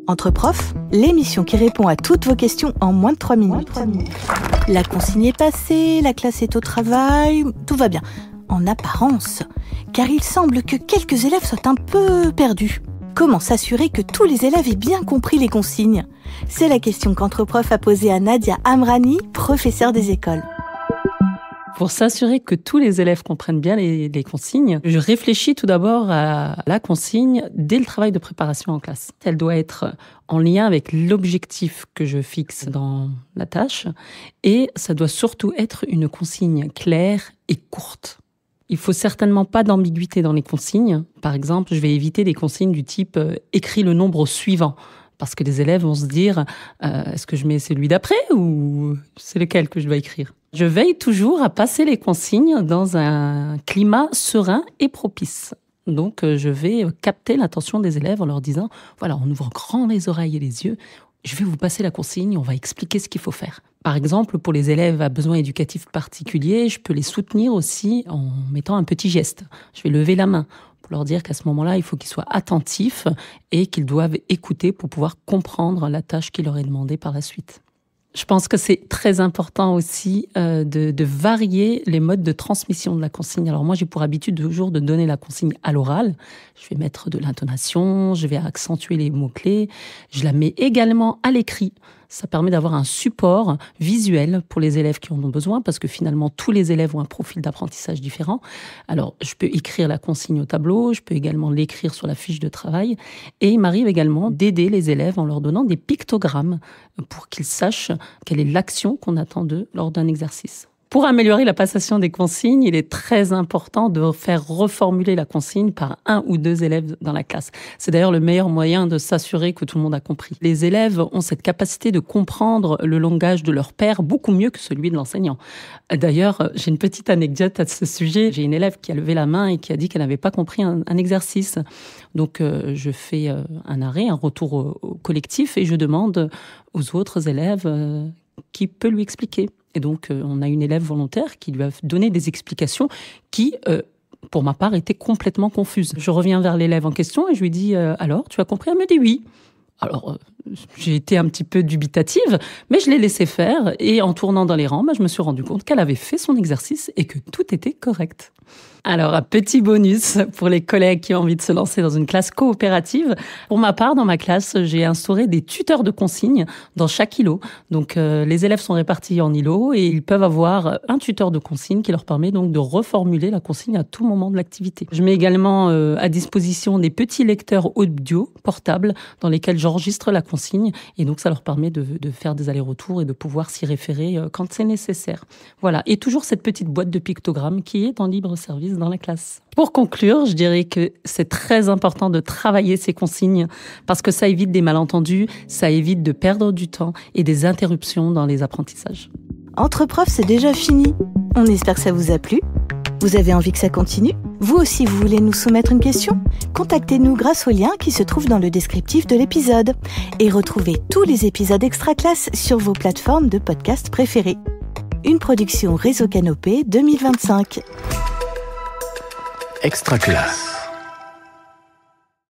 Entre profs, l'émission qui répond à toutes vos questions en moins de 3 minutes. La consigne est passée, la classe est au travail, tout va bien. En apparence, car il semble que quelques élèves soient un peu perdus. Comment s'assurer que tous les élèves aient bien compris les consignes ? C'est la question qu'Entreprof a posée à Nadia Amrani, professeure des écoles. Pour s'assurer que tous les élèves comprennent bien les consignes, je réfléchis tout d'abord à la consigne dès le travail de préparation en classe. Elle doit être en lien avec l'objectif que je fixe dans la tâche et ça doit surtout être une consigne claire et courte. Il faut certainement pas d'ambiguïté dans les consignes. Par exemple, je vais éviter des consignes du type « écris le nombre suivant ». Parce que les élèves vont se dire est-ce que je mets celui d'après ou c'est lequel que je dois écrire ? Je veille toujours à passer les consignes dans un climat serein et propice. Donc, je vais capter l'attention des élèves en leur disant voilà, on ouvre grand les oreilles et les yeux. Je vais vous passer la consigne, on va expliquer ce qu'il faut faire. Par exemple, pour les élèves à besoins éducatifs particuliers, je peux les soutenir aussi en mettant un petit geste. Je vais lever la main pour leur dire qu'à ce moment-là, il faut qu'ils soient attentifs et qu'ils doivent écouter pour pouvoir comprendre la tâche qui leur est demandée par la suite. Je pense que c'est très important aussi de varier les modes de transmission de la consigne. Alors moi, j'ai pour habitude toujours de donner la consigne à l'oral. Je vais mettre de l'intonation, je vais accentuer les mots-clés. Je la mets également à l'écrit. Ça permet d'avoir un support visuel pour les élèves qui en ont besoin, parce que finalement, tous les élèves ont un profil d'apprentissage différent. Alors, je peux écrire la consigne au tableau, je peux également l'écrire sur la fiche de travail. Et il m'arrive également d'aider les élèves en leur donnant des pictogrammes pour qu'ils sachent quelle est l'action qu'on attend d'eux lors d'un exercice. Pour améliorer la passation des consignes, il est très important de faire reformuler la consigne par 1 ou 2 élèves dans la classe. C'est d'ailleurs le meilleur moyen de s'assurer que tout le monde a compris. Les élèves ont cette capacité de comprendre le langage de leur père beaucoup mieux que celui de l'enseignant. D'ailleurs, j'ai une petite anecdote à ce sujet. J'ai une élève qui a levé la main et qui a dit qu'elle n'avait pas compris un exercice. Donc, je fais un arrêt, un retour au collectif et je demande aux autres élèves qui peut lui expliquer. Et donc, on a une élève volontaire qui lui a donné des explications qui, pour ma part, étaient complètement confuses. Je reviens vers l'élève en question et je lui dis « Alors, tu as compris ?» Elle me dit « Oui ». Alors, j'ai été un petit peu dubitative, mais je l'ai laissé faire. Et en tournant dans les rangs, je me suis rendu compte qu'elle avait fait son exercice et que tout était correct. Alors, un petit bonus pour les collègues qui ont envie de se lancer dans une classe coopérative. Pour ma part, dans ma classe, j'ai instauré des tuteurs de consignes dans chaque îlot. Donc, les élèves sont répartis en îlots et ils peuvent avoir un tuteur de consignes qui leur permet donc de reformuler la consigne à tout moment de l'activité. Je mets également à disposition des petits lecteurs audio portables dans lesquels j'enregistre la consigne et donc ça leur permet de faire des allers-retours et de pouvoir s'y référer quand c'est nécessaire. Voilà. Et toujours cette petite boîte de pictogrammes qui est en libre service dans la classe. Pour conclure, je dirais que c'est très important de travailler ces consignes parce que ça évite des malentendus, ça évite de perdre du temps et des interruptions dans les apprentissages. Entre profs, c'est déjà fini. On espère que ça vous a plu. Vous avez envie que ça continue ? Vous aussi, vous voulez nous soumettre une question ? Contactez-nous grâce au lien qui se trouve dans le descriptif de l'épisode. Et retrouvez tous les épisodes extra classe sur vos plateformes de podcast préférées. Une production Réseau Canopé 2025. Extra classe.